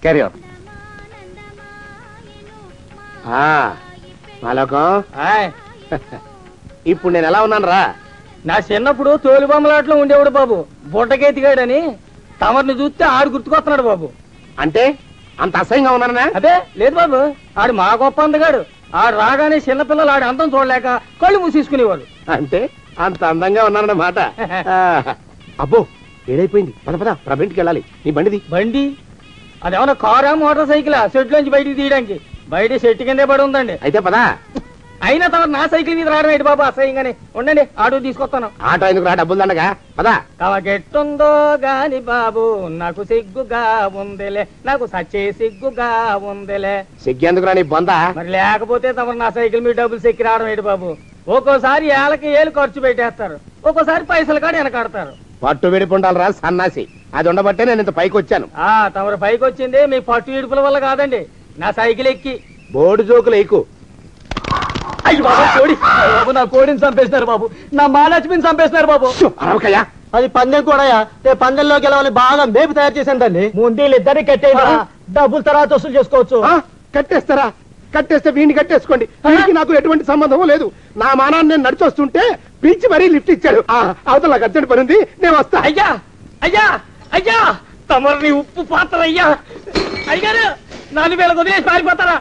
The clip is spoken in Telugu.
Carry on. మాలోకం, ఇప్పుడు నేను ఎలా ఉన్నాను రా? నా చిన్నప్పుడు తోలుబొమ్మలాట్లో ఉండేవాడు బాబు, బుట్టకెత్తిగాడని. తమరిని చూస్తే ఆడు గుర్తుకొస్తున్నాడు బాబు. అంటే అంత అసహ్యంగా ఉన్నానా? అదే లేదు బాబు, ఆడు మా గొప్ప అందగాడు. ఆడు రాగానే చిన్నపిల్లలు ఆడి అందం చూడలేక కళ్ళు మూసేసుకునేవాడు. అంటే అంత అందంగా ఉన్నానన్నమాట. అబ్బో ఏడైపోయింది, పద పద ప్రబింటికి వెళ్ళాలి. నీ బండిది. బండి అదేమన్నా కారా మోటార్ సైకిలా షెడ్ లోంచి బయటికి తీయడానికి? బయట చెట్టు కిందే పడి ఉందండి. అయితే పదా. అయినా తమ నా సైకిల్ మీద రావడం ఏంటి బాబు అసహ్యంగానే. ఉండండి ఆటో తీసుకొస్తాను. ఆటో ఎందుకు రా, డబ్బులు దండగా పదా. కవకెట్టుందో గాని బాబు నాకు సిగ్గుగా ఉందిలే, నాకు సచ్చే సిగ్గుగా ఉందిలే. సిగ్గెందుకు రా నీ బొంద? మరి లేకపోతే తమ నా సైకిల్ మీద డబ్బులు సెక్కి రావడం ఏంటి బాబు? ఒక్కోసారి ఏళ్ళకి ఏళ్ళు ఖర్చు పెట్టేస్తారు, ఒక్కోసారి పైసలు కాడ వెనకాడతారు. పట్టు విడిపుండాలి రా సన్నాసి, అది ఉండబట్టే నేను ఇంత పైకి వచ్చాను. తమరు పైకి వచ్చింది మీ పట్టు ఇడుపుల వల్ల కాదండి, నా సైకిల్ ఎక్కి. బోర్డు జోకులు ఎక్కువ. అయ్యి బాబు కోడి, బాబు నా కోడిని చంపేస్తున్నారు బాబు, నా మహాలక్ష్మిని చంపేస్తున్నారు బాబు. అరవకయ్యా, అది పందెం కూడా. పందెంలోకి వెళ్ళాలని బాగా మేపు తయారు చేశాను దాన్ని. ముందు ఇద్దరిని కట్టేది, డబ్బులు తర్వాత వసూలు చేసుకోవచ్చు. కట్టేస్తారా? కట్టేస్తే వీడిని కట్టేసుకోండి, వీడికి నాకు ఎటువంటి సంబంధం లేదు. నా మానాన్ని నేను నడిచొస్తుంటే పిలిచి మరీ లిఫ్ట్ ఇచ్చాడు. అవతల నాకు అర్జెంట్ పని ఉంది, నేను వస్తా. అయ్యా అయ్యా అయ్యా, తమరిని ఉప్పు పాత్ర అయ్యా. అయ్యారు 4000 వదిలేసి పారిపోతారా?